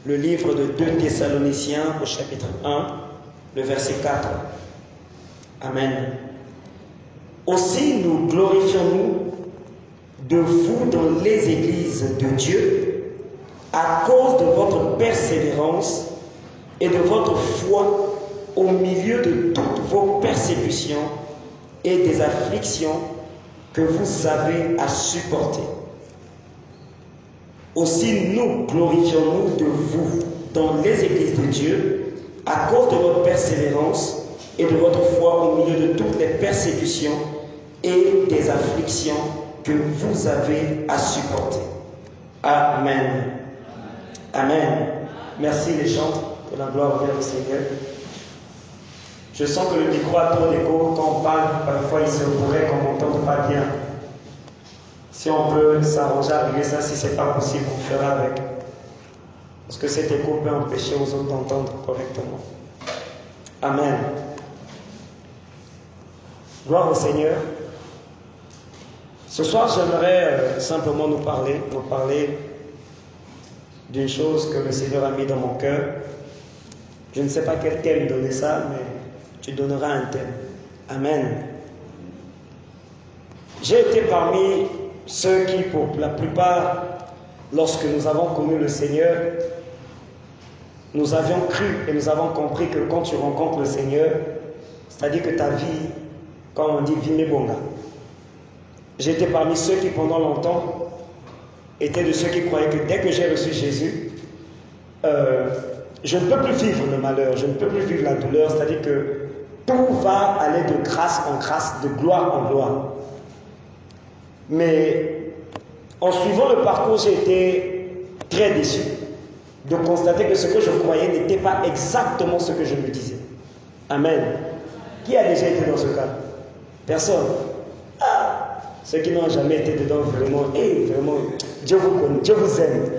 le livre de 2 Thessaloniciens au chapitre 1, le verset 4. Amen. Aussi nous glorifions-nous de vous dans les églises de Dieu à cause de votre persévérance et de votre foi au milieu de toutes vos persécutions et des afflictions que vous avez à supporter. Aussi nous glorifions-nous de vous dans les églises de Dieu à cause de votre persévérance et de votre foi au milieu de toutes les persécutions et des afflictions que vous avez à supporter. Amen. Amen. Merci les chants, que la gloire revienne au Seigneur. Je sens que le micro a trop d'écho. Quand on parle, parfois il se pourrait qu'on ne m'entende pas bien. Si on peut s'arranger à régler ça, si ce n'est pas possible, on fera avec. Parce que cet écho peut empêcher aux autres d'entendre correctement. Amen. Gloire au Seigneur. Ce soir, j'aimerais simplement nous parler d'une chose que le Seigneur a mis dans mon cœur. Je ne sais pas quel thème donner ça, mais tu donneras un thème. Amen. J'ai été parmi ceux qui, pour la plupart, lorsque nous avons connu le Seigneur, nous avions cru et nous avons compris que quand tu rencontres le Seigneur, c'est-à-dire que ta vie, comme on dit, vie bonga. J'étais parmi ceux qui, pendant longtemps, étaient de ceux qui croyaient que dès que j'ai reçu Jésus, je ne peux plus vivre le malheur, je ne peux plus vivre la douleur, c'est-à-dire que tout va aller de grâce en grâce, de gloire en gloire. Mais en suivant le parcours, j'ai été très déçu de constater que ce que je croyais n'était pas exactement ce que je me disais. Amen. Qui a déjà été dans ce cas? Personne. Ah, ceux qui n'ont jamais été dedans, vraiment, vraiment, Dieu vous connaît, Dieu vous aime.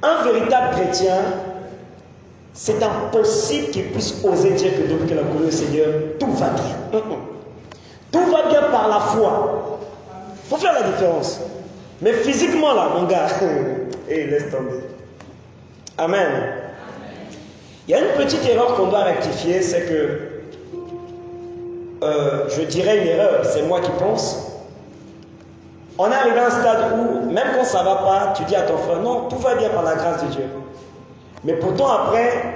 Un véritable chrétien, c'est impossible qu'il puisse oser dire que depuis qu'il a connu le Seigneur, tout va bien. Tout va bien par la foi. Il faut faire la différence. Mais physiquement, là, mon gars, laisse tomber. Amen. Il y a une petite erreur qu'on doit rectifier, c'est que, je dirais une erreur, c'est moi qui pense. On est arrivé à un stade où, même quand ça ne va pas, tu dis à ton frère, non, tout va bien par la grâce de Dieu. Mais pourtant, après,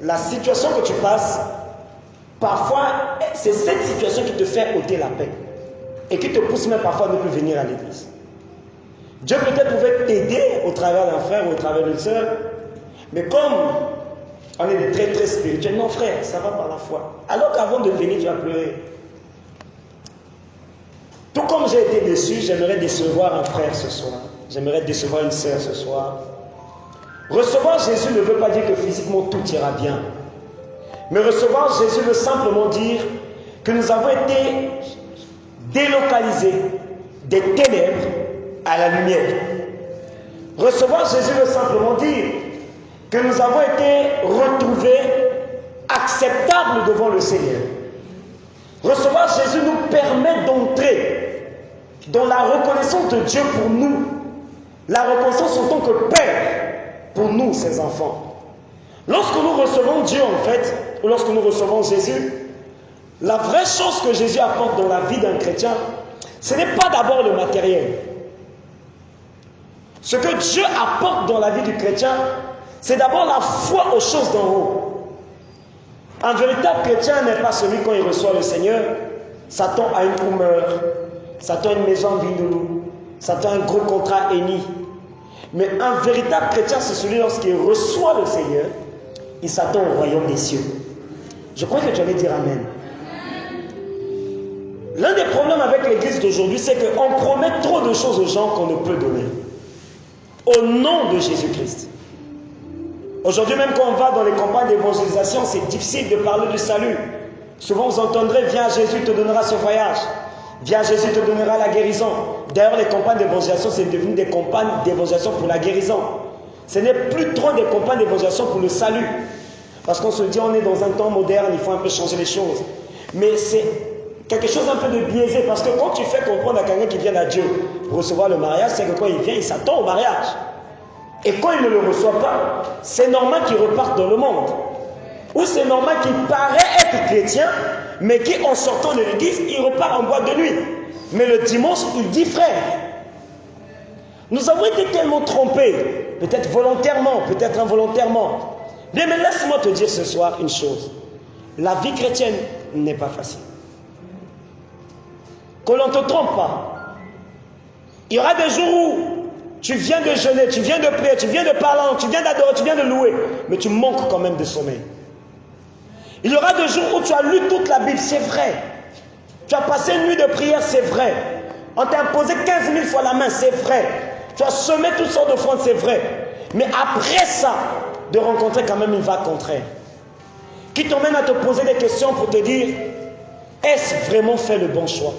la situation que tu passes, parfois, c'est cette situation qui te fait ôter la paix. Et qui te pousse même parfois à ne plus venir à l'église. Dieu peut-être pouvait t'aider au travers d'un frère ou au travers d'une sœur, mais comme on est très très spirituel, non frère, ça va par la foi. Alors qu'avant de venir, tu vas pleurer. Tout comme j'ai été déçu, j'aimerais décevoir un frère ce soir. J'aimerais décevoir une sœur ce soir. Recevoir Jésus ne veut pas dire que physiquement tout ira bien. Mais recevoir Jésus veut simplement dire que nous avons été délocalisés des ténèbres à la lumière. Recevoir Jésus veut simplement dire que nous avons été retrouvés acceptables devant le Seigneur. Recevoir Jésus nous permet d'entrer dans la reconnaissance de Dieu pour nous, la reconnaissance en tant que Père pour nous, ses enfants. Lorsque nous recevons Dieu, en fait, ou lorsque nous recevons Jésus, la vraie chose que Jésus apporte dans la vie d'un chrétien, ce n'est pas d'abord le matériel. Ce que Dieu apporte dans la vie du chrétien, c'est d'abord la foi aux choses d'en haut. Un véritable chrétien n'est pas celui quand il reçoit le Seigneur, s'attend à une couleur, s'attend à une maison en Vindou, s'attend à un gros contrat Eni. Mais un véritable chrétien, c'est celui lorsqu'il reçoit le Seigneur, il s'attend au royaume des cieux. Je crois que tu allais dire Amen. L'un des problèmes avec l'église d'aujourd'hui, c'est qu'on promet trop de choses aux gens qu'on ne peut donner. Au nom de Jésus-Christ. Aujourd'hui, même quand on va dans les campagnes d'évangélisation, c'est difficile de parler du salut. Souvent, vous entendrez, viens Jésus te donnera ce voyage. Viens Jésus te donnera la guérison. D'ailleurs, les campagnes d'évangélisation, c'est devenu des campagnes d'évangélisation pour la guérison. Ce n'est plus trop des campagnes d'évangélisation pour le salut. Parce qu'on se dit, on est dans un temps moderne, il faut un peu changer les choses. Mais c'est quelque chose un peu de biaisé, parce que quand tu fais comprendre à quelqu'un qui vient à Dieu pour recevoir le mariage, c'est que quand il vient, il s'attend au mariage. Et quand il ne le reçoit pas, c'est normal qu'il reparte dans le monde. Ou c'est normal qu'il paraît être chrétien, mais qu'en sortant de l'église, il repart en boîte de nuit. Mais le dimanche, il dit frère. Nous avons été tellement trompés, peut-être volontairement, peut-être involontairement. Bien, mais laisse-moi te dire ce soir une chose. La vie chrétienne n'est pas facile. Que l'on ne te trompe pas. Il y aura des jours où tu viens de jeûner, tu viens de prier, tu viens de parler, tu viens d'adorer, tu viens de louer, mais tu manques quand même de sommeil. Il y aura des jours où tu as lu toute la Bible, c'est vrai. Tu as passé une nuit de prière, c'est vrai. On t'a imposé 15 000 fois la main, c'est vrai. Tu as semé toutes sortes d'offrandes, c'est vrai. Mais après ça, de rencontrer quand même une vague contraire, qui t'emmène à te poser des questions pour te dire, est-ce vraiment fait le bon choix?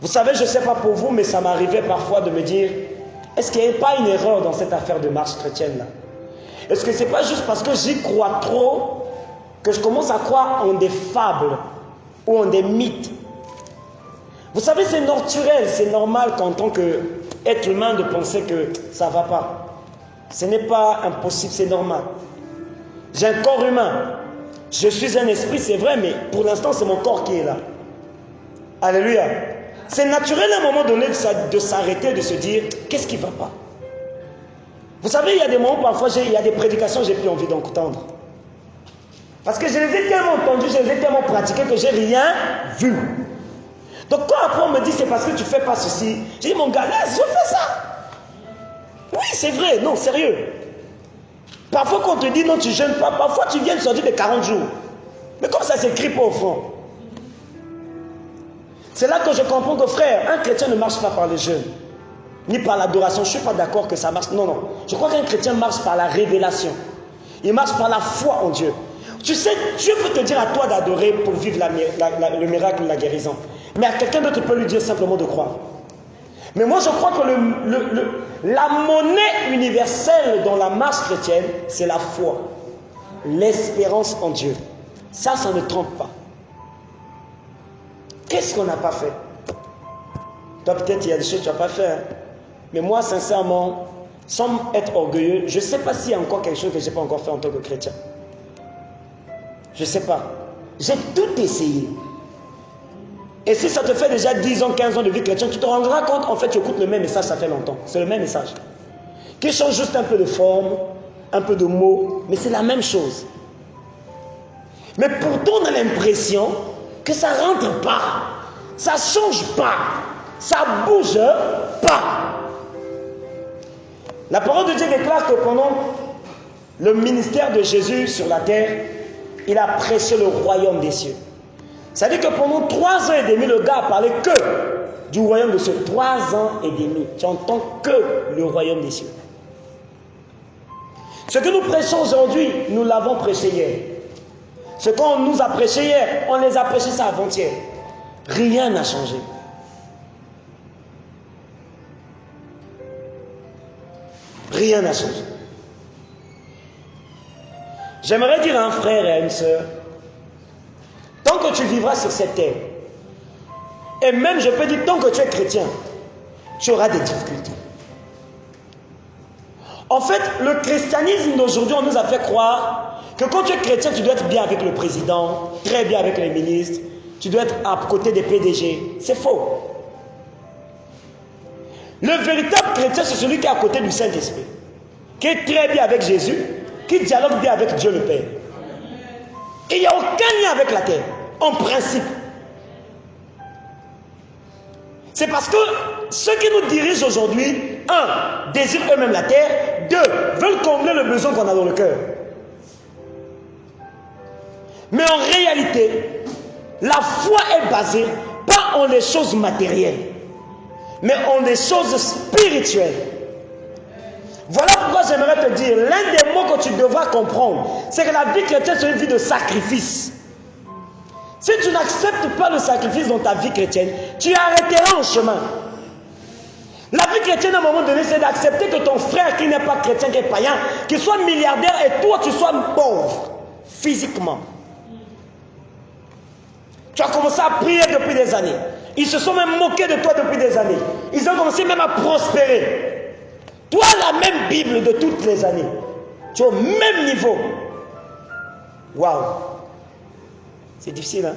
Vous savez, je ne sais pas pour vous, mais ça m'arrivait parfois de me dire, est-ce qu'il n'y a pas une erreur dans cette affaire de marche chrétienne-là? Est-ce que ce n'est pas juste parce que j'y crois trop que je commence à croire en des fables ou en des mythes? Vous savez, c'est naturel, c'est normal qu'en tant qu'être humain de penser que ça ne va pas. Ce n'est pas impossible, c'est normal. J'ai un corps humain. Je suis un esprit, c'est vrai, mais pour l'instant, c'est mon corps qui est là. Alléluia. C'est naturel à un moment donné de s'arrêter, de se dire, qu'est-ce qui ne va pas? Vous savez, il y a des moments, parfois, il y a des prédications que je n'ai plus envie d'entendre. Parce que je les ai tellement entendues, je les ai tellement pratiquées que je n'ai rien vu. Donc quand après on me dit, c'est parce que tu ne fais pas ceci, je dis, mon gars, là, je fais ça. Oui, c'est vrai, non, sérieux. Parfois, quand on te dit, non, tu ne jeûnes pas, parfois, tu viens de sortir de 40 jours. Mais comme ça s'écrit pas au fond. C'est là que je comprends que, frère, un chrétien ne marche pas par le jeûne, ni par l'adoration. Je ne suis pas d'accord que ça marche. Non, non. Je crois qu'un chrétien marche par la révélation. Il marche par la foi en Dieu. Tu sais, Dieu peut te dire à toi d'adorer pour vivre le miracle de la guérison. Mais à quelqu'un d'autre, tu peux lui dire simplement de croire. Mais moi, je crois que la monnaie universelle dans la marche chrétienne, c'est la foi. L'espérance en Dieu. Ça ne trompe pas. Qu'est-ce qu'on n'a pas fait? Toi, peut-être, il y a des choses que tu n'as pas fait. Hein? Mais moi, sincèrement, sans être orgueilleux, je ne sais pas s'il y a encore quelque chose que je n'ai pas encore fait en tant que chrétien. Je ne sais pas. J'ai tout essayé. Et si ça te fait déjà 10 ans, 15 ans de vie chrétienne, tu te rendras compte, en fait, tu écoutes le même message, ça fait longtemps. C'est le même message. Qui change juste un peu de forme, un peu de mots, mais c'est la même chose. Mais pourtant, on a l'impression que ça ne rentre pas, ça ne change pas, ça ne bouge pas. La parole de Dieu déclare que pendant le ministère de Jésus sur la terre, il a prêché le royaume des cieux. Ça veut dire que pendant 3 ans et demi, le gars a parlé que du royaume des cieux. 3 ans et demi, tu entends que le royaume des cieux. Ce que nous prêchons aujourd'hui, nous l'avons prêché hier. Ce qu'on nous a prêché hier, on les a prêchés ça avant-hier. Rien n'a changé. Rien n'a changé. J'aimerais dire à un frère et à une sœur, tant que tu vivras sur cette terre, et même je peux dire tant que tu es chrétien, tu auras des difficultés. En fait, le christianisme d'aujourd'hui, on nous a fait croire que quand tu es chrétien, tu dois être bien avec le président, très bien avec les ministres, tu dois être à côté des PDG. C'est faux. Le véritable chrétien, c'est celui qui est à côté du Saint-Esprit, qui est très bien avec Jésus, qui dialogue bien avec Dieu le Père. Et il n'y a aucun lien avec la terre, en principe. C'est parce que ceux qui nous dirigent aujourd'hui, 1, désirent eux-mêmes la terre, 2, veulent combler le besoin qu'on a dans le cœur. Mais en réalité, la foi est basée pas en les choses matérielles, mais en des choses spirituelles. Voilà pourquoi j'aimerais te dire, l'un des mots que tu devras comprendre, c'est que la vie chrétienne, c'est une vie de sacrifice. Si tu n'acceptes pas le sacrifice dans ta vie chrétienne, tu arrêteras en chemin. La vie chrétienne, à un moment donné, c'est d'accepter que ton frère qui n'est pas chrétien, qui est païen, qu'il soit milliardaire et toi, tu sois pauvre, physiquement. Tu as commencé à prier depuis des années. Ils se sont même moqués de toi depuis des années. Ils ont commencé même à prospérer. Toi, la même Bible de toutes les années. Tu es au même niveau. Waouh. C'est difficile, hein?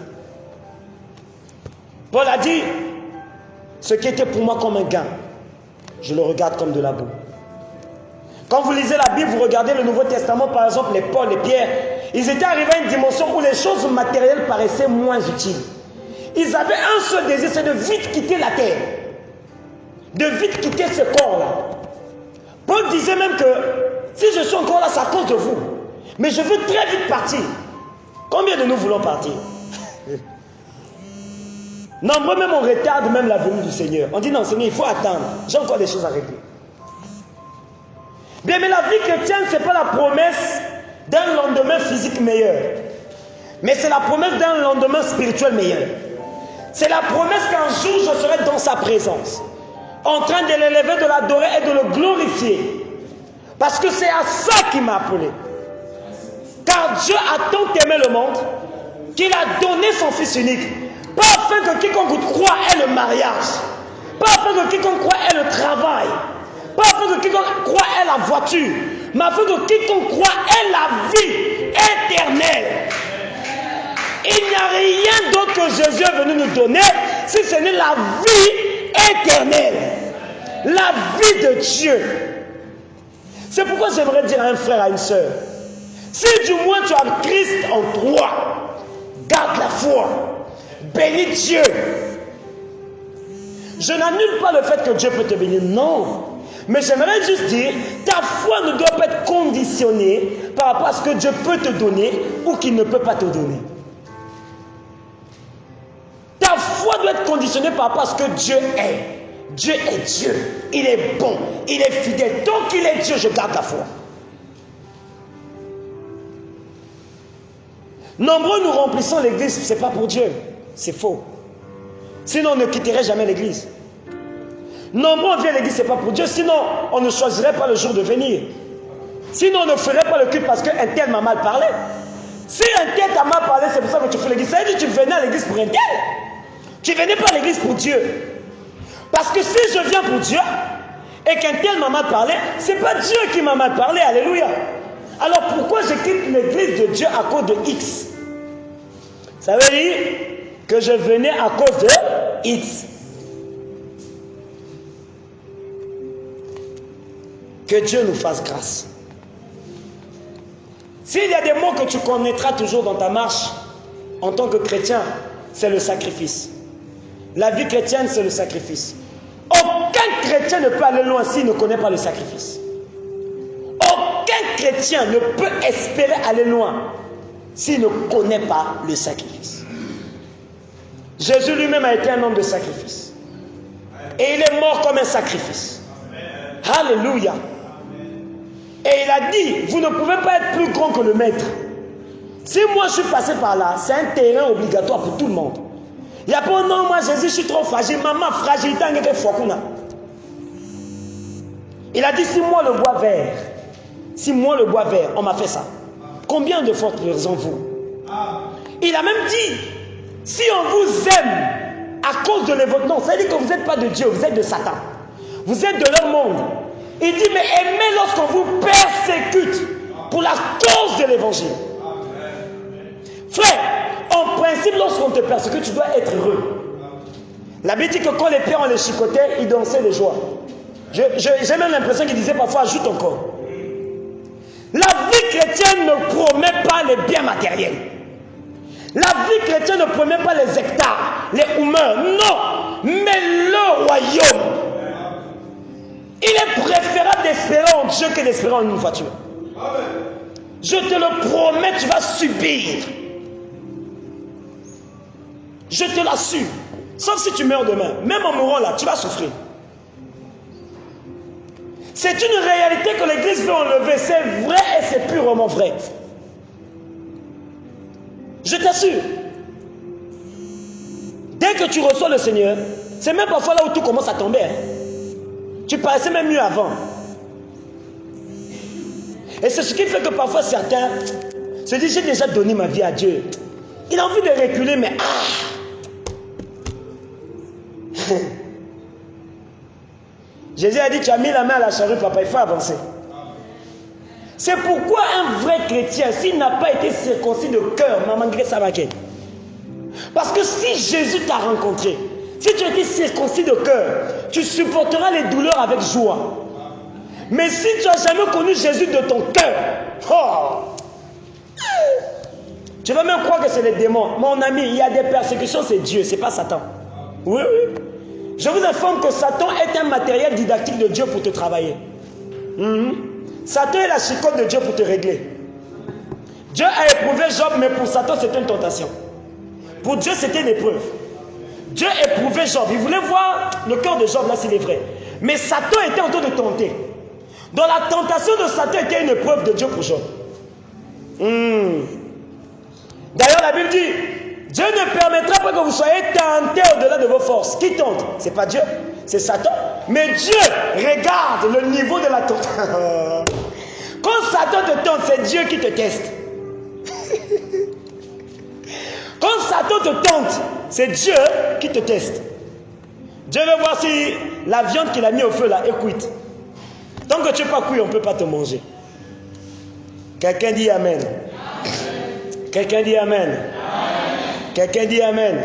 Paul a dit, ce qui était pour moi comme un gain, je le regarde comme de la boue. Quand vous lisez la Bible, vous regardez le Nouveau Testament, par exemple, les Paul, les Pierre, ils étaient arrivés à une dimension où les choses matérielles paraissaient moins utiles. Ils avaient un seul désir, c'est de vite quitter la terre. De vite quitter ce corps-là. Paul disait même que si je suis encore là, c'est à cause de vous. Mais je veux très vite partir. Combien de nous voulons partir? Nombreux même on retarde même la venue du Seigneur. On dit non Seigneur, il faut attendre. J'ai encore des choses à régler. Bien, mais la vie chrétienne, ce n'est pas la promesse d'un lendemain physique meilleur. Mais c'est la promesse d'un lendemain spirituel meilleur. C'est la promesse qu'un jour je serai dans sa présence. En train de l'élever, de l'adorer et de le glorifier. Parce que c'est à ça qu'il m'a appelé. Car Dieu a tant aimé le monde qu'il a donné son Fils unique. Pas afin que quiconque croit ait le mariage. Pas afin que quiconque croit ait le travail. Pas afin que quiconque croit ait la voiture. Mais afin que quiconque croit ait la vie éternelle. Il n'y a rien d'autre que Jésus est venu nous donner si ce n'est la vie éternelle. La vie de Dieu. C'est pourquoi j'aimerais dire à un frère, à une soeur, si du moins tu as Christ en toi, garde la foi, bénis Dieu. Je n'annule pas le fait que Dieu peut te bénir, non. Mais j'aimerais juste dire, ta foi ne doit pas être conditionnée par rapport à ce que Dieu peut te donner ou qu'il ne peut pas te donner. Ta foi doit être conditionnée par rapport à ce que Dieu est. Dieu est Dieu. Il est bon. Il est fidèle. Tant qu'il est Dieu, je garde la foi. Nombreux nous remplissons l'église, ce n'est pas pour Dieu. C'est faux. Sinon, on ne quitterait jamais l'église. Nombreux on vient à l'église, ce n'est pas pour Dieu. Sinon, on ne choisirait pas le jour de venir. Sinon, on ne ferait pas le culte parce qu'un tel m'a mal parlé. Si un tel t'a mal parlé, c'est pour ça que tu fais l'église. Ça veut dire que tu venais à l'église pour un tel. Tu ne venais pas à l'église pour Dieu. Parce que si je viens pour Dieu et qu'un tel m'a mal parlé, ce n'est pas Dieu qui m'a mal parlé. Alléluia. Alors pourquoi je quitte l'église de Dieu à cause de X? Ça veut dire que je venais à cause de X. Que Dieu nous fasse grâce. S'il y a des mots que tu connaîtras toujours dans ta marche en tant que chrétien, c'est le sacrifice. La vie chrétienne, c'est le sacrifice. Aucun chrétien ne peut aller loin s'il ne connaît pas le sacrifice. Aucun chrétien ne peut espérer aller loin s'il ne connaît pas le sacrifice. Jésus lui-même a été un homme de sacrifice. Et il est mort comme un sacrifice. Alléluia. Et il a dit, vous ne pouvez pas être plus grand que le maître. Si moi je suis passé par là, c'est un terrain obligatoire pour tout le monde. Il n'y a pas non, moi Jésus, je suis trop fragile. Maman, fragilité, il a dit, si moi le bois vert, on m'a fait ça. Combien de fois présentez-vous? Il a même dit, si on vous aime à cause de l'évôque, non, ça veut dire que vous n'êtes pas de Dieu, vous êtes de Satan. Vous êtes de leur monde. Il dit, mais aimez lorsqu'on vous persécute pour la cause de l'évangile. Frère, en principe, lorsqu'on te persécute, tu dois être heureux. La Bible dit que quand les pères, on les chicotait, ils dansaient de joie. J'ai même l'impression qu'il disait parfois, ajoute encore. La vie chrétienne ne promet pas les biens matériels. La vie chrétienne ne promet pas les hectares, les humeurs. Non, mais le royaume. Il est préférable d'espérer en Dieu que d'espérer en une voiture. Je te le promets, tu vas subir. Je te l'assure. Sauf si tu meurs demain. Même en mourant là, tu vas souffrir. C'est une réalité que l'Église veut enlever. C'est vrai et c'est purement vrai. Je t'assure. Dès que tu reçois le Seigneur, c'est même parfois là où tout commence à tomber. Hein. Tu paraissais même mieux avant. Et c'est ce qui fait que parfois certains se disent, j'ai déjà donné ma vie à Dieu. Il a envie de reculer, mais Jésus a dit, tu as mis la main à la charrue, papa, il faut avancer. C'est pourquoi un vrai chrétien, s'il n'a pas été circoncis de cœur, parce que si Jésus t'a rencontré, si tu as été circoncis de cœur, tu supporteras les douleurs avec joie. Mais si tu n'as jamais connu Jésus de ton cœur, tu vas même croire que c'est les démons. Mon ami, il y a des persécutions, c'est Dieu, c'est pas Satan. Oui, oui. Je vous informe que Satan est un matériel didactique de Dieu pour te travailler. Satan est la chicotte de Dieu pour te régler. Dieu a éprouvé Job, mais pour Satan, c'était une tentation. Pour Dieu, c'était une épreuve. Dieu éprouvait Job. Il voulait voir le cœur de Job, là, s'il est vrai. Mais Satan était en train de tenter. Donc la tentation de Satan était une épreuve de Dieu pour Job. D'ailleurs, la Bible dit, Dieu ne permettra pas que vous soyez tentés au-delà de vos forces. Qui tente? Ce n'est pas Dieu, c'est Satan. Mais Dieu regarde le niveau de la tentation. Quand Satan te tente, c'est Dieu qui te teste. Quand Satan te tente, c'est Dieu qui te teste. Dieu veut voir si la viande qu'il a mis au feu là est cuite. Tant que tu n'es pas cuit, on ne peut pas te manger. Quelqu'un dit Amen. Quelqu'un dit Amen. Quelqu'un dit Amen.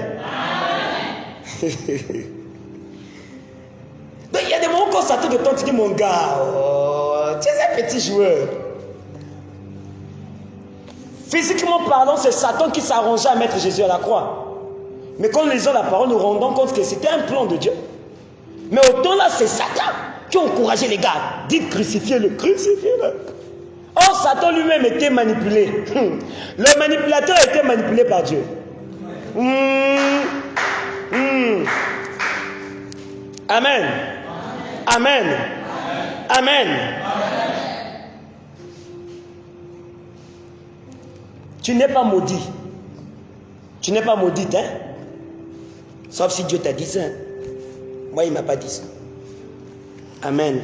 Donc il y a des moments quand Satan te tente, tu dis mon gars, tu es un petit joueur. Physiquement parlant, c'est Satan qui s'arrangeait à mettre Jésus à la croix. Mais quand nous lisons la parole, nous rendons compte que c'était un plan de Dieu. Mais autant là, c'est Satan qui a encouragé les gars. Dites crucifiez-le, crucifiez-le. Or, Satan lui-même était manipulé. Le manipulateur était manipulé par Dieu. Amen. Amen. Amen. Tu n'es pas maudit. Tu n'es pas maudite, hein? Sauf si Dieu t'a dit ça. Moi, il ne m'a pas dit ça. Amen.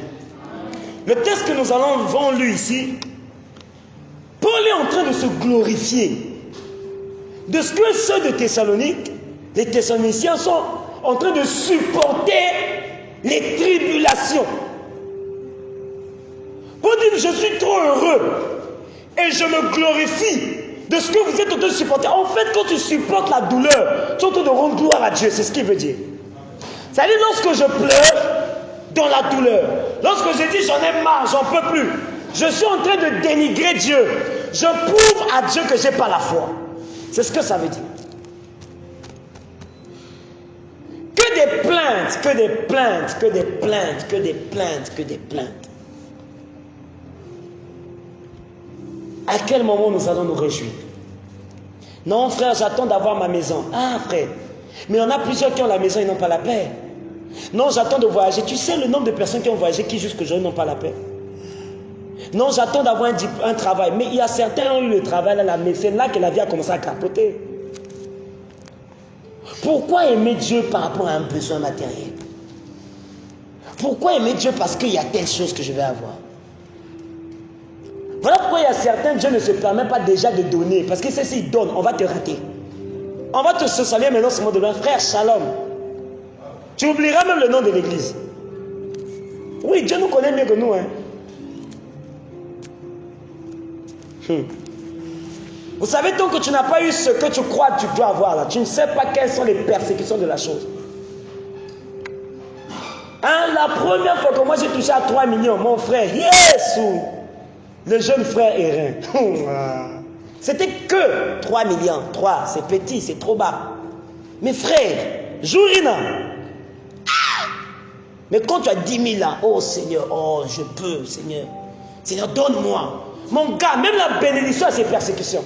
Le texte que nous avons lu ici, Paul est en train de se glorifier de ce que ceux de Thessalonique, les Thessaloniciens sont en train de supporter les tribulations. Paul dit, je suis trop heureux et je me glorifie de ce que vous êtes en train de supporter. En fait, quand tu supportes la douleur, tu es en train de rendre gloire à Dieu. C'est ce qu'il veut dire. C'est-à-dire, lorsque je pleure dans la douleur, lorsque je dis j'en ai marre, j'en peux plus, je suis en train de dénigrer Dieu. Je prouve à Dieu que je n'ai pas la foi. C'est ce que ça veut dire. Que des plaintes, que des plaintes, que des plaintes, que des plaintes, que des plaintes. À quel moment nous allons nous réjouir? Non, frère, j'attends d'avoir ma maison. Ah, frère, mais il y en a plusieurs qui ont la maison et n'ont pas la paix. Non, j'attends de voyager. Tu sais le nombre de personnes qui ont voyagé qui jusqu'aujourd'hui n'ont pas la paix. Non, j'attends d'avoir un travail. Mais il y a certains qui ont eu le travail là, mais c'est là que la vie a commencé à capoter. Pourquoi aimer Dieu par rapport à un besoin matériel? Pourquoi aimer Dieu parce qu'il y a telle chose que je vais avoir? Voilà pourquoi il y a certains, Dieu ne se permet pas déjà de donner. Parce que s'il donne, on va te rater. On va te se saluer maintenant ce mot de frère, shalom. Tu oublieras même le nom de l'église. Oui, Dieu nous connaît mieux que nous. Hein. Vous savez, tant que tu n'as pas eu ce que tu crois que tu dois avoir là, tu ne sais pas quelles sont les persécutions de la chose. Hein, la première fois que moi j'ai touché à 3 millions, mon frère, yes, le jeune frère Hérin. C'était que 3 millions. 3, c'est petit, c'est trop bas. Mais frère, Jourina. Mais quand tu as 10 000 là, oh Seigneur, oh je peux, Seigneur. Seigneur, donne-moi. Mon gars, même la bénédiction a ses persécutions.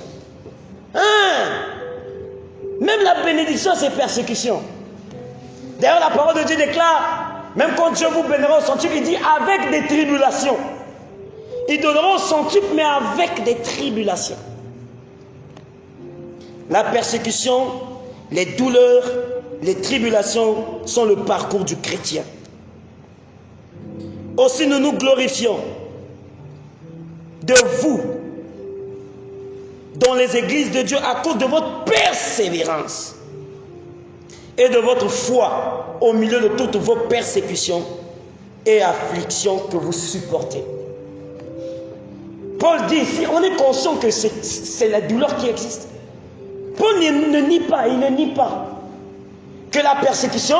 Hein? Même la bénédiction a ses persécutions. D'ailleurs, la parole de Dieu déclare, même quand Dieu vous bénira au centuple, il dit avec des tribulations. Ils donneront au centuple, mais avec des tribulations. La persécution, les douleurs, les tribulations sont le parcours du chrétien. Aussi nous nous glorifions de vous dans les églises de Dieu à cause de votre persévérance et de votre foi au milieu de toutes vos persécutions et afflictions que vous supportez. Paul dit ici, on est conscient que c'est la douleur qui existe. Paul ne nie pas, il ne nie pas que la persécution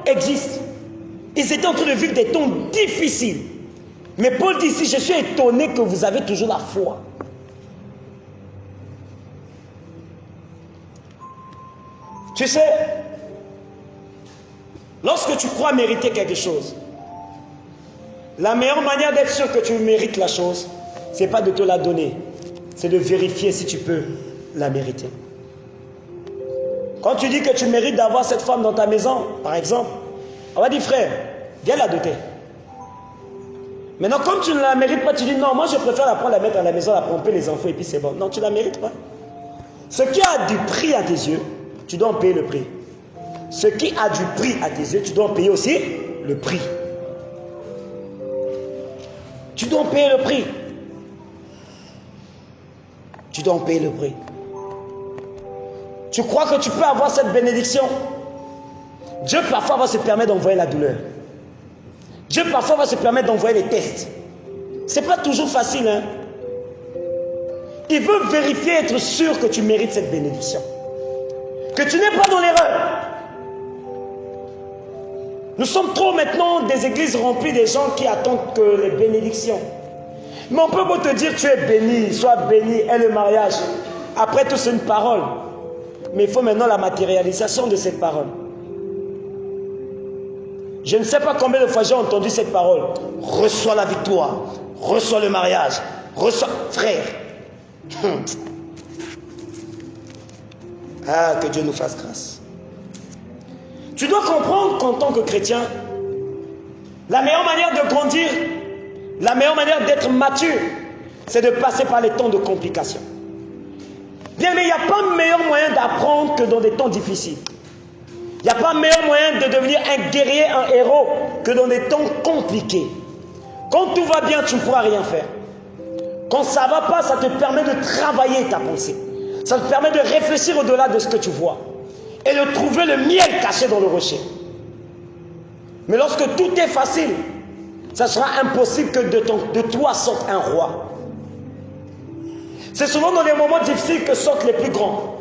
existe. Ils étaient en train de vivre des temps difficiles. Mais Paul dit ici, je suis étonné que vous avez toujours la foi. Tu sais, lorsque tu crois mériter quelque chose, la meilleure manière d'être sûr que tu mérites la chose, ce n'est pas de te la donner, c'est de vérifier si tu peux la mériter. Quand tu dis que tu mérites d'avoir cette femme dans ta maison, par exemple, on va dire frère, viens la doter. Maintenant, comme tu ne la mérites pas, tu dis non, moi je préfère la prendre, la mettre à la maison, la pomper les enfants et puis c'est bon. Non, tu ne la mérites pas. Ce qui a du prix à tes yeux, tu dois en payer le prix. Ce qui a du prix à tes yeux, tu dois en payer aussi le prix. Tu dois en payer le prix. Tu dois en payer le prix. Tu crois que tu peux avoir cette bénédiction? Dieu parfois va se permettre d'envoyer la douleur. Dieu parfois va se permettre d'envoyer les tests. Ce n'est pas toujours facile, hein? Il veut vérifier, être sûr que tu mérites cette bénédiction. Que tu n'es pas dans l'erreur. Nous sommes trop maintenant des églises remplies des gens qui attendent que les bénédictions. Mais on peut pas te dire tu es béni, sois béni, et le mariage. Après tout, c'est une parole. Mais il faut maintenant la matérialisation de cette parole. Je ne sais pas combien de fois j'ai entendu cette parole. Reçois la victoire, reçois le mariage, reçois... Frère. Ah, que Dieu nous fasse grâce. Tu dois comprendre qu'en tant que chrétien, la meilleure manière de grandir, la meilleure manière d'être mature, c'est de passer par les temps de complications. Bien, mais il n'y a pas de meilleur moyen d'apprendre que dans des temps difficiles. Il n'y a pas de meilleur moyen de devenir un guerrier, un héros, que dans des temps compliqués. Quand tout va bien, tu ne pourras rien faire. Quand ça ne va pas, ça te permet de travailler ta pensée. Ça te permet de réfléchir au-delà de ce que tu vois. Et de trouver le miel caché dans le rocher. Mais lorsque tout est facile, ça sera impossible que de toi sorte un roi. C'est souvent dans les moments difficiles que sortent les plus grands.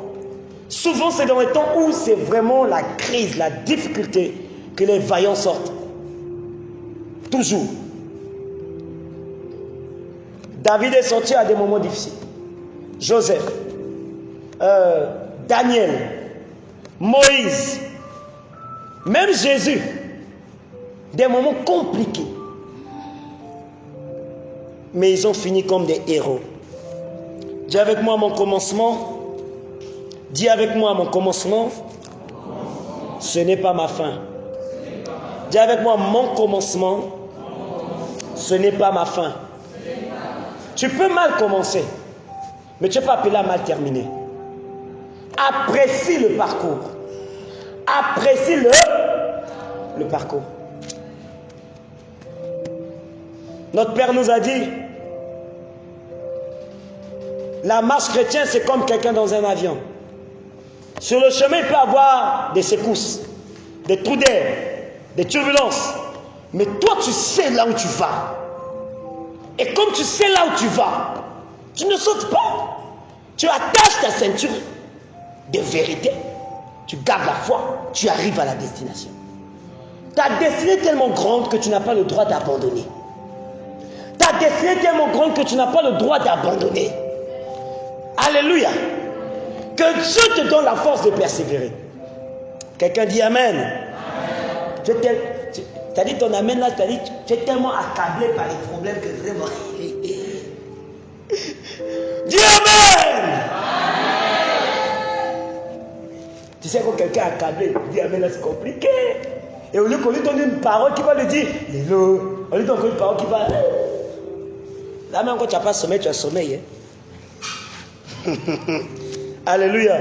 Souvent, c'est dans les temps où c'est vraiment la crise, la difficulté, que les vaillants sortent. Toujours. David est sorti à des moments difficiles. Joseph, Daniel, Moïse, même Jésus, des moments compliqués. Mais ils ont fini comme des héros. Dis avec moi mon commencement. Dis avec moi mon commencement. Ce n'est pas ma fin. Dis avec moi mon commencement. Ce n'est pas ma fin. Tu peux mal commencer, mais tu ne peux pas appeler à mal terminer. Apprécie le parcours. Apprécie le parcours. Notre Père nous a dit, la marche chrétienne, c'est comme quelqu'un dans un avion. Sur le chemin, il peut y avoir des secousses, des trous d'air, des turbulences. Mais toi, tu sais là où tu vas. Et comme tu sais là où tu vas, tu ne sautes pas. Tu attaches ta ceinture de vérité. Tu gardes la foi. Tu arrives à la destination. Ta destinée est tellement grande que tu n'as pas le droit d'abandonner. Ta destinée est tellement grande que tu n'as pas le droit d'abandonner. Alléluia. Que Dieu te donne la force de persévérer. Quelqu'un dit Amen. Tu as dit ton Amen là, tu as dit tu es tellement accablé par les problèmes que vraiment... Dis Amen. Tu sais quand quelqu'un est accablé, dit Amen là c'est compliqué. Et au lieu qu'on lui donne une parole qui va lui dire hello, on lui donne une parole qui va... Là même quand tu n'as pas sommeil, tu as sommeil. Hein? Alléluia.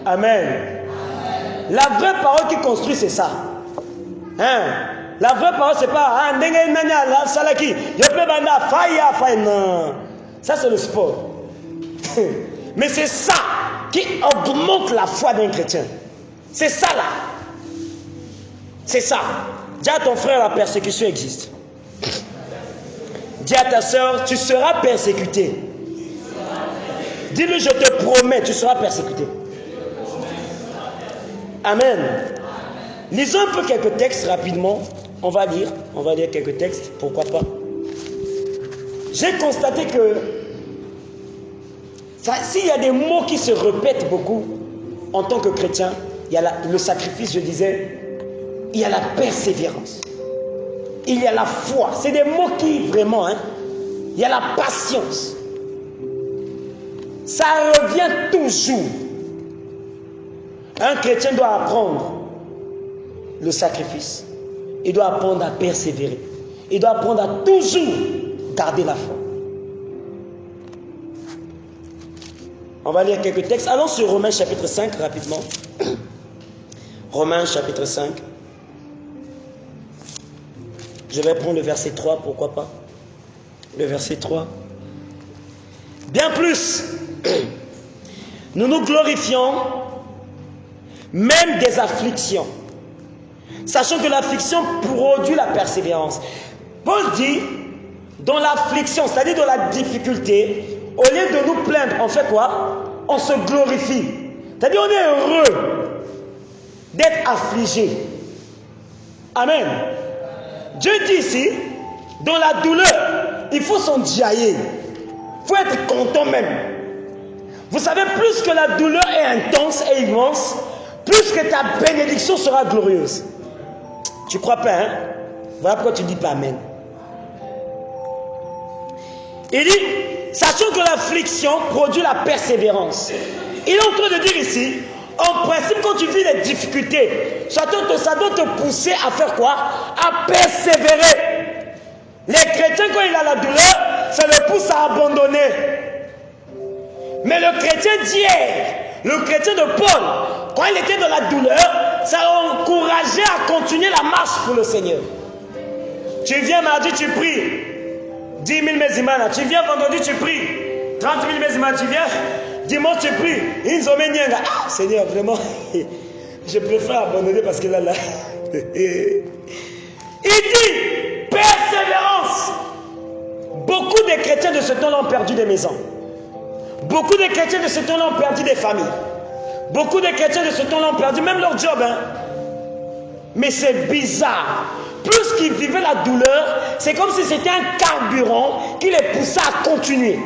Amen. La vraie parole qui construit, c'est ça. Hein? La vraie parole, c'est pas non. Ça, c'est le sport. Mais c'est ça qui augmente la foi d'un chrétien. C'est ça là. C'est ça. Dis à ton frère, la persécution existe. Dis à ta soeur, tu seras persécuté. Dis-lui, je te promets, tu seras persécuté. Amen. Lisons un peu quelques textes rapidement. On va lire quelques textes, pourquoi pas. J'ai constaté que s'il y a des mots qui se répètent beaucoup en tant que chrétien, il y a le sacrifice, je disais, il y a la persévérance, il y a la foi. C'est des mots qui vraiment, il y a la patience. Ça revient toujours. Un chrétien doit apprendre le sacrifice. Il doit apprendre à persévérer. Il doit apprendre à toujours garder la foi. On va lire quelques textes. Allons sur Romains chapitre 5 rapidement. Romains chapitre 5. Je vais prendre le verset 3, pourquoi pas. Le verset 3. Bien plus, nous nous glorifions même des afflictions, sachant que l'affliction produit la persévérance. Paul dit, dans l'affliction, c'est-à-dire dans la difficulté, au lieu de nous plaindre, on fait quoi? On se glorifie. C'est-à-dire on est heureux d'être affligé. Amen. Dieu dit ici, dans la douleur, il faut s'endiailler. Il faut être content même. Vous savez, plus que la douleur est intense et immense, plus que ta bénédiction sera glorieuse. Tu crois pas, hein? Voilà pourquoi tu ne dis pas Amen. Il dit, sachant que l'affliction produit la persévérance. Il est en train de dire ici, en principe, quand tu vis des difficultés, ça doit te pousser à faire quoi? À persévérer. Les chrétiens, quand il a la douleur, ça le pousse à abandonner. Mais le chrétien d'hier, le chrétien de Paul, quand il était dans la douleur, ça l'encourageait à continuer la marche pour le Seigneur. Tu viens mardi, tu pries 10 000 mézimana. Tu viens vendredi, tu pries 30 000 mézimana. Tu viens dimanche, tu pries. Ah, Seigneur, vraiment, je préfère abandonner parce que là. Il dit persévérance. Beaucoup de chrétiens de ce temps-là ont perdu des maisons. Beaucoup de chrétiens de ce temps-là ont perdu des familles. Beaucoup de chrétiens de ce temps-là ont perdu même leur job. Mais c'est bizarre. Plus qu'ils vivaient la douleur, c'est comme si c'était un carburant qui les poussait à continuer.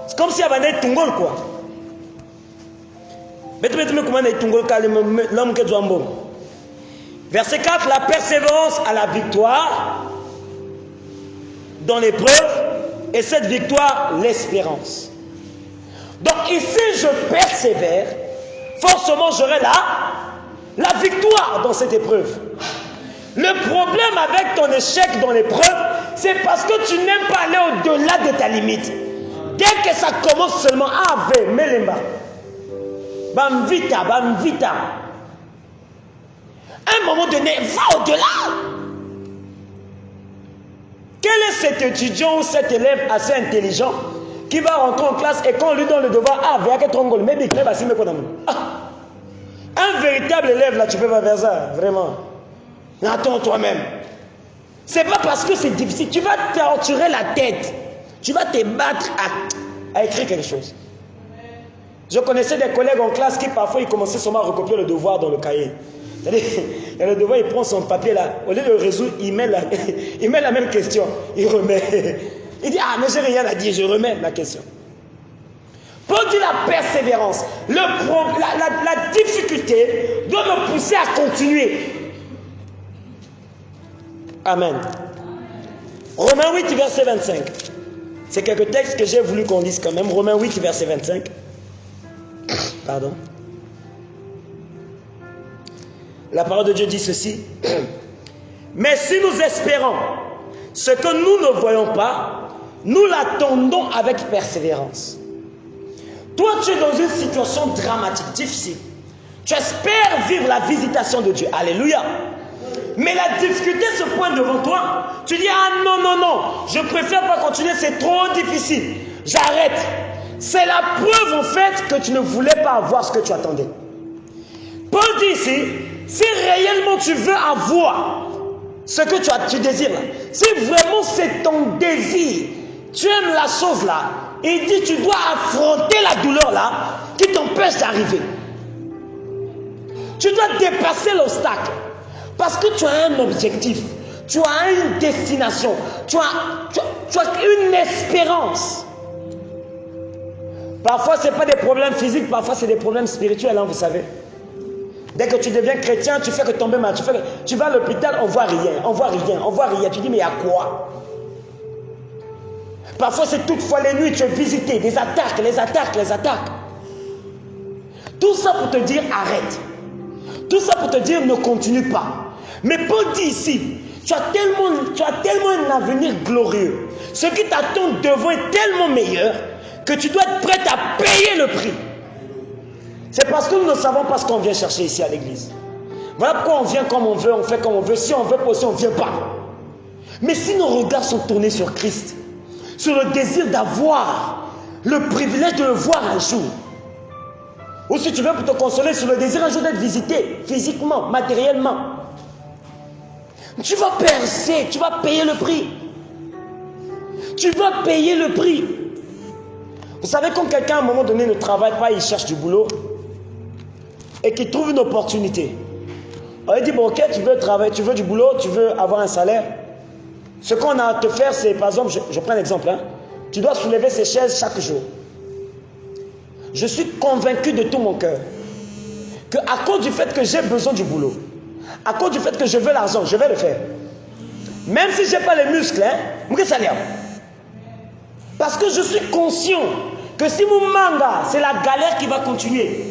C'est comme s'il y avait un tungol, quoi. Verset 4, la persévérance à la victoire dans l'épreuve, et cette victoire, l'espérance. Donc ici, je persévère, forcément j'aurai la victoire dans cette épreuve. Le problème avec ton échec dans l'épreuve, c'est parce que tu n'aimes pas aller au-delà de ta limite. Dès que ça commence seulement, Ave, Melemba, Bamvita. À un moment donné, va au-delà. Quel est cet étudiant ou cet élève assez intelligent qui va rentrer en classe et quand on lui donne le devoir, un véritable élève, là, tu peux pas faire ça, vraiment. Attends toi-même. C'est pas parce que c'est difficile. Tu vas te torturer la tête. Tu vas te battre à écrire quelque chose. Je connaissais des collègues en classe qui parfois ils commençaient seulement à recopier le devoir dans le cahier. C'est-à-dire, le devoir, il prend son papier là. Au lieu de le résoudre, il met la même question. Il remet. Il dit, ah mais j'ai rien à dire, je remets la question. Paul dit la persévérance. La difficulté doit me pousser à continuer. Amen. Romains 8, verset 25. C'est quelques textes que j'ai voulu qu'on lise quand même. Romains 8, verset 25. Pardon. La parole de Dieu dit ceci. Mais si nous espérons ce que nous ne voyons pas, nous l'attendons avec persévérance. Toi, tu es dans une situation dramatique, difficile. Tu espères vivre la visitation de Dieu. Alléluia. Mais la difficulté se pointe devant toi. Tu dis, ah non, je préfère pas continuer, c'est trop difficile. J'arrête. C'est la preuve en fait que tu ne voulais pas avoir ce que tu attendais. Paul dit ici, si réellement tu veux avoir ce que tu désires là, si vraiment c'est ton désir, tu aimes la chose là, il dit tu dois affronter la douleur là qui t'empêche d'arriver. Tu dois dépasser l'obstacle parce que tu as un objectif, tu as une destination, tu as une espérance. Parfois ce n'est pas des problèmes physiques, parfois c'est des problèmes spirituels, hein, vous savez. Dès que tu deviens chrétien, tu fais que tomber mal. Tu vas à l'hôpital, on ne voit rien, on ne voit rien, on ne voit rien. Tu dis mais il y a quoi? Parfois c'est toutefois les nuits, tu es visité, des attaques, les attaques. Tout ça pour te dire arrête. Tout ça pour te dire ne continue pas. Mais Paul dit ici, tu as tellement un avenir glorieux. Ce qui t'attend devant est tellement meilleur que tu dois être prêt à payer le prix. C'est parce que nous ne savons pas ce qu'on vient chercher ici à l'église. Voilà pourquoi on vient comme on veut, on fait comme on veut. Si on veut pas aussi, on ne vient pas. Mais si nos regards sont tournés sur Christ, sur le désir d'avoir le privilège de le voir un jour, ou si tu veux pour te consoler sur le désir un jour d'être visité, physiquement, matériellement, tu vas percer, tu vas payer le prix. Tu vas payer le prix. Vous savez, quand quelqu'un à un moment donné ne travaille pas, il cherche du boulot, et qu'il trouve une opportunité. On lui dit, bon ok, tu veux travailler, tu veux du boulot, tu veux avoir un salaire. Ce qu'on a à te faire, c'est, par exemple, je prends un exemple, hein, tu dois soulever ces chaises chaque jour. Je suis convaincu de tout mon cœur qu'à cause du fait que j'ai besoin du boulot, à cause du fait que je veux l'argent, je vais le faire. Même si je n'ai pas les muscles, hein, parce que je suis conscient que si mon manga, c'est la galère qui va continuer.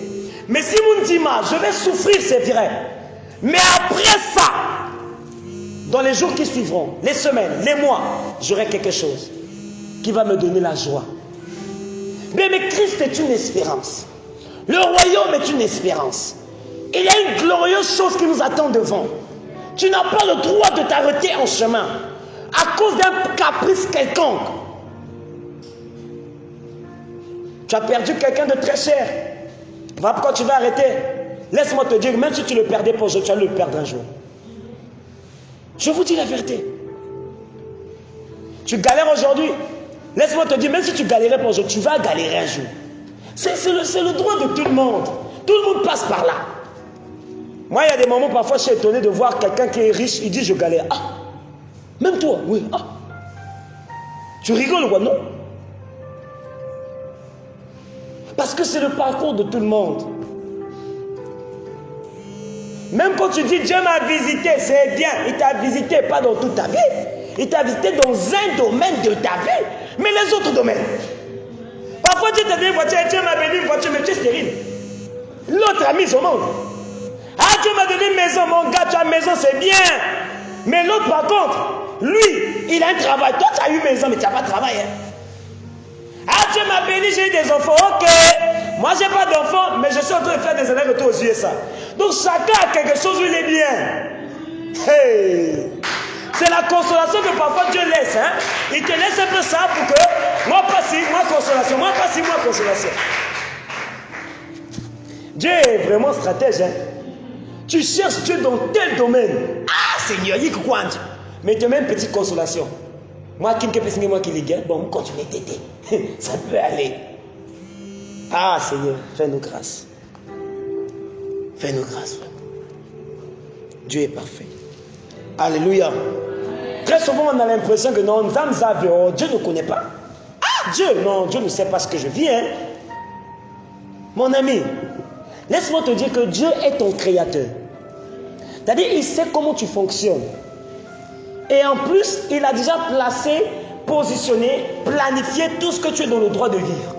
Mais si mon dima, je vais souffrir, c'est vrai. Mais après ça, dans les jours qui suivront, les semaines, les mois, j'aurai quelque chose qui va me donner la joie. Mais Christ est une espérance. Le royaume est une espérance. Il y a une glorieuse chose qui nous attend devant. Tu n'as pas le droit de t'arrêter en chemin à cause d'un caprice quelconque. Tu as perdu quelqu'un de très cher. Voilà pourquoi tu vas arrêter. Laisse-moi te dire, même si tu le perdais pour aujourd'hui, tu vas le perdre un jour. Je vous dis la vérité. Tu galères aujourd'hui. Laisse-moi te dire, même si tu galérais pour aujourd'hui, tu vas galérer un jour. C'est le droit de tout le monde. Tout le monde passe par là. Moi, il y a des moments, parfois, je suis étonné de voir quelqu'un qui est riche, il dit, je galère. Ah, même toi, oui. Ah, tu rigoles, quoi, non? Parce que c'est le parcours de tout le monde. Même quand tu dis Dieu m'a visité, c'est bien. Il t'a visité pas dans toute ta vie. Il t'a visité dans un domaine de ta vie. Mais les autres domaines. Parfois Dieu t'a donné une voiture, Dieu m'a donné une voiture, mais tu es stérile. L'autre a mis au monde. Ah, Dieu m'a donné une maison, mon gars, tu as une maison, c'est bien. Mais l'autre par contre, lui, il a un travail. Toi, tu as eu une maison, mais tu n'as pas de travail. Hein? Ah, Dieu m'a béni, j'ai eu des enfants. Ok. Moi, je n'ai pas d'enfants, mais je suis en train de faire des allers-retours aux USA. Donc, chacun a quelque chose où il est bien. Hey. C'est la consolation que parfois Dieu laisse. Hein? Il te laisse un peu ça pour que moi, pas si, moi, consolation. Moi, pas si, moi, consolation. Dieu est vraiment stratège. Hein? Tu cherches Dieu dans tel domaine. Ah, Seigneur, il y a quoi? Mais il te met une petite consolation. Moi, qui me fait moi qui les gagne, bon, continue à t'aider. Ça peut aller. Ah, Seigneur, fais-nous grâce. Fais-nous grâce. Dieu est parfait. Alléluia. Très souvent, on a l'impression que non, Dieu ne connaît pas. Ah, Dieu, non, Dieu ne sait pas ce que je vis. Hein. Mon ami, laisse-moi te dire que Dieu est ton créateur. C'est-à-dire, il sait comment tu fonctionnes. Et en plus, il a déjà placé, positionné, planifié tout ce que tu es dans le droit de vivre.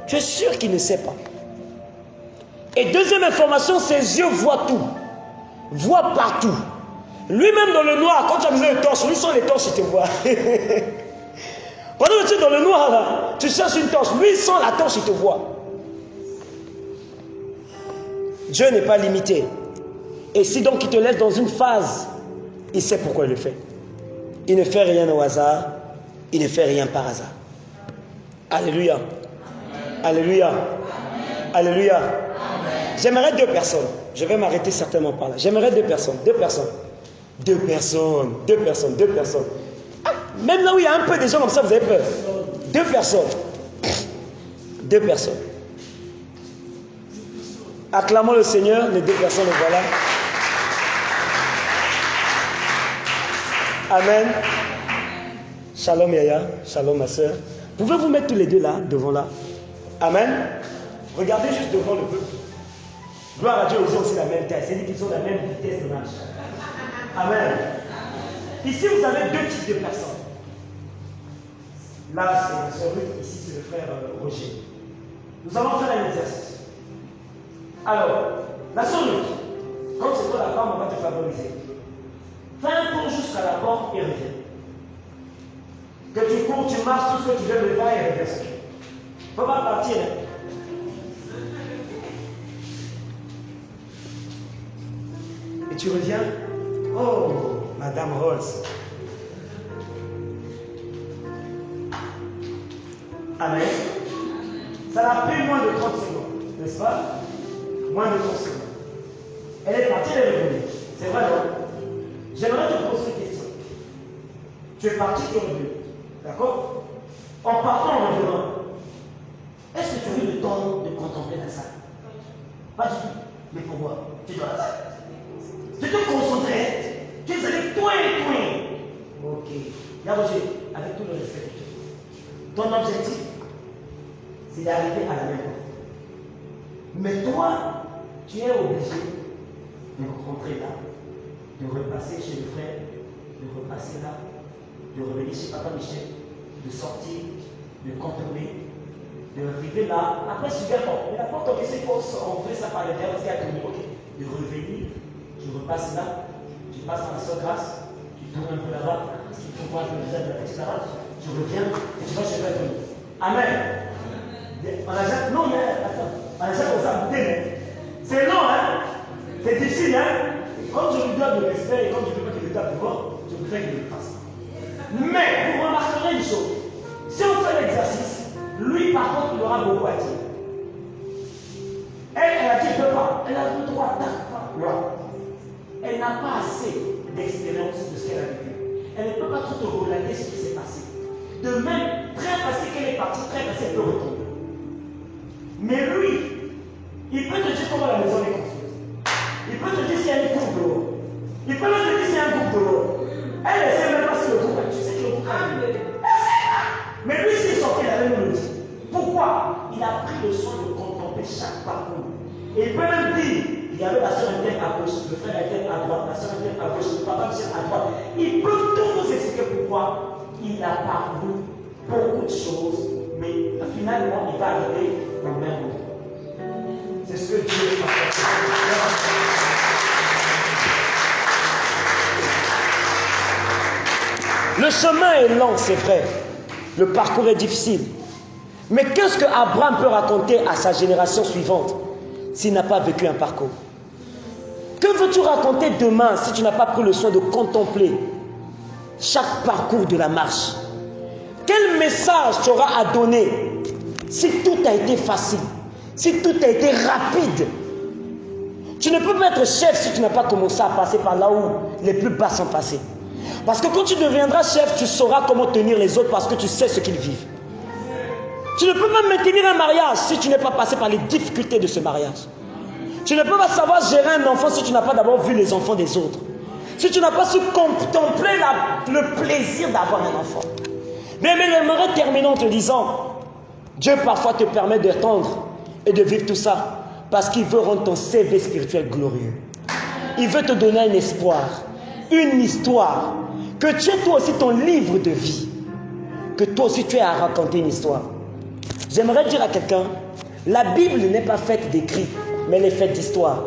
Tu es sûr qu'il ne sait pas. Et deuxième information, ses yeux voient tout. Voient partout. Lui-même dans le noir, quand tu as besoin de torche, lui sans les torches, il te voit. Pendant que tu es dans le noir, là, tu cherches une torche. Lui sans la torche, il te voit. Dieu n'est pas limité. Et si donc il te laisse dans une phase, il sait pourquoi il le fait. Il ne fait rien au hasard. Il ne fait rien par hasard. Alléluia. Alléluia. Alléluia. J'aimerais deux personnes. Je vais m'arrêter certainement par là. J'aimerais deux personnes. Deux personnes. Deux personnes, deux personnes, deux personnes. Ah, même là où il y a un peu de gens comme ça, vous avez peur. Deux personnes. Deux personnes. Acclamons le Seigneur, les deux personnes, les voilà. Amen. Shalom Yaya, shalom ma soeur. Pouvez-vous mettre tous les deux là, devant là? Amen. Regardez juste devant le peuple. Gloire à Dieu, ils ont aussi la même taille. C'est-à-dire qu'ils ont la même vitesse de marche. Amen. Ici, vous avez deux types de personnes. Là, c'est le sœur Ruth, ici, c'est le frère Roger. Nous allons faire un exercice. Alors, la sœur Ruth, quand c'est toi la femme, on va te favoriser. Fais un tour jusqu'à la porte et reviens. Que tu cours, tu marches, tout ce que tu veux, le vas et reviens. Il ne faut pas partir. Hein. Et tu reviens. Oh, Madame Rose. Amen. Ça n'a pris moins de 30 secondes, n'est-ce pas? Moins de 30 secondes. Elle est partie, elle est revenue. C'est vrai, non? J'aimerais te poser une question. Tu es parti, tu es revenu. D'accord? En partant, en revenant, est-ce que tu as eu le temps de contempler la salle? Pas du tout. Mais pourquoi? Tu dois la salle. Tu te concentrais. Tu faisais toi et toi. Ok. Là, Roger, avec tout le respect que tu as. Ton objectif, c'est d'arriver à la même porte. Mais toi, tu es obligé de rentrer là, de repasser chez le frère, de repasser là, de revenir chez Papa Michel, de sortir, de contourner, de arriver là. Après, tu viens pas. Mais la porte, on essaie de rentrer ça par l'intérieur parce qu'il y a tout le monde. De revenir, tu repasses là, tu passes dans la seule grâce, tu tournes un peu là-bas, parce qu'il faut voir le visage de la petite là-bas, tu reviens et tu vas chez toi. Amen. On a déjà. Non, mais attends. On a déjà commencé à goûter, mais. C'est long, hein. C'est difficile, hein. Comme je lui donne le respect et comme je ne veux pas qu'il le tape devant, je préfère qu'il le fasse. Mais vous remarquerez une chose. Si on fait l'exercice, lui, par contre, il aura beaucoup à dire. Elle a dit qu'il ne peut pas. Elle a le droit d'attaquer. Elle n'a pas assez d'expérience de ce qu'elle a vécu. Elle ne peut pas tout relayer ce qui s'est passé. De même, très facile qu'elle est partie, très facile elle peut retomber. Mais lui, il peut te dire comment la maison est construite. Il peut te dire s'il y a une cour dehors. Il peut même te dire s'il y a un groupe dehors. Elle ne sait même pas si le groupe a. Tu sais que le groupe a. Mais lui, s'il sortait, il avait même le dit. Pourquoi? Il a pris le soin de contempler chaque parcours. Et il peut même dire, il y avait la soeur interne à gauche, le frère interne à droite, la soeur interne à gauche, le papa Michel à droite. Il peut tout nous expliquer pourquoi il a parcouru beaucoup de choses, mais finalement, il va arriver au même moment. C'est ce que Dieu a fait. Le chemin est long, c'est vrai. Le parcours est difficile. Mais qu'est-ce que Abraham peut raconter à sa génération suivante s'il n'a pas vécu un parcours? Que veux-tu raconter demain si tu n'as pas pris le soin de contempler chaque parcours de la marche? Quel message tu auras à donner si tout a été facile, si tout a été rapide? Tu ne peux pas être chef si tu n'as pas commencé à passer par là où les plus bas sont passés. Parce que quand tu deviendras chef, tu sauras comment tenir les autres parce que tu sais ce qu'ils vivent. Tu ne peux pas maintenir un mariage si tu n'es pas passé par les difficultés de ce mariage. Tu ne peux pas savoir gérer un enfant si tu n'as pas d'abord vu les enfants des autres. Si tu n'as pas su contempler le plaisir d'avoir un enfant. Mais j'aimerais terminer en te disant, Dieu parfois te permet d'attendre et de vivre tout ça parce qu'il veut rendre ton CV spirituel glorieux. Il veut te donner un espoir, une histoire, que tu aies toi aussi ton livre de vie, que toi aussi tu aies à raconter une histoire. J'aimerais dire à quelqu'un, la Bible n'est pas faite d'écrits, mais elle est faite d'histoires.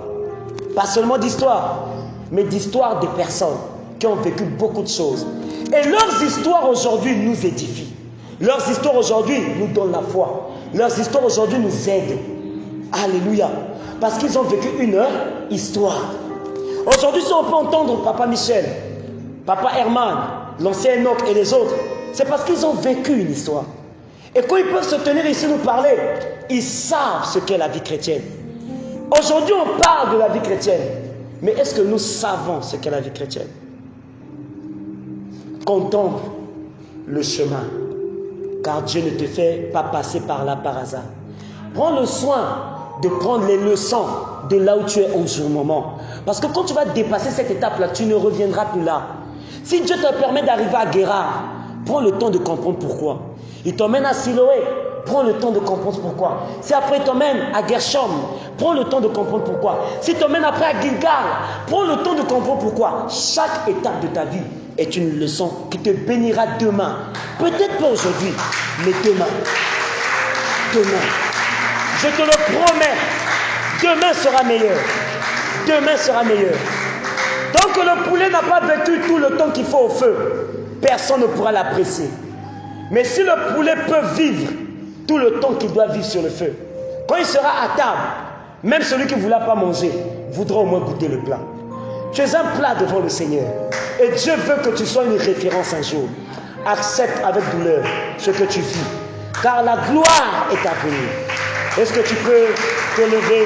Pas seulement d'histoires, mais d'histoires des personnes qui ont vécu beaucoup de choses. Et leurs histoires aujourd'hui nous édifient. Leurs histoires aujourd'hui nous donnent la foi. Leurs histoires aujourd'hui nous aident. Alléluia. Parce qu'ils ont vécu une histoire. Aujourd'hui, si on peut entendre Papa Michel, Papa Herman, l'ancien Enoch et les autres, c'est parce qu'ils ont vécu une histoire. Et quand ils peuvent se tenir ici nous parler, ils savent ce qu'est la vie chrétienne. Aujourd'hui, on parle de la vie chrétienne. Mais est-ce que nous savons ce qu'est la vie chrétienne? contemple le chemin. Car Dieu ne te fait pas passer par là par hasard. Prends le soin de prendre les leçons de là où tu es au jour moment. Parce que quand tu vas dépasser cette étape-là, tu ne reviendras plus là. Si Dieu te permet d'arriver à Guérard, prends le temps de comprendre pourquoi. Il t'emmène à Siloé, prends le temps de comprendre pourquoi. Si après il t'emmène à Gershom, prends le temps de comprendre pourquoi. Si il t'emmène après à Gilgal, prends le temps de comprendre pourquoi. Chaque étape de ta vie est une leçon qui te bénira demain. Peut-être pas aujourd'hui, mais demain. Demain. Je te le promets, demain sera meilleur. Demain sera meilleur. Tant que le poulet n'a pas vécu tout le temps qu'il faut au feu, personne ne pourra l'apprécier. Mais si le poulet peut vivre tout le temps qu'il doit vivre sur le feu, quand il sera à table, même celui qui ne voulait pas manger voudra au moins goûter le plat. Tu es un plat devant le Seigneur. Et Dieu veut que tu sois une référence un jour. Accepte avec douleur ce que tu vis. Car la gloire est à venir. Est-ce que tu peux te lever?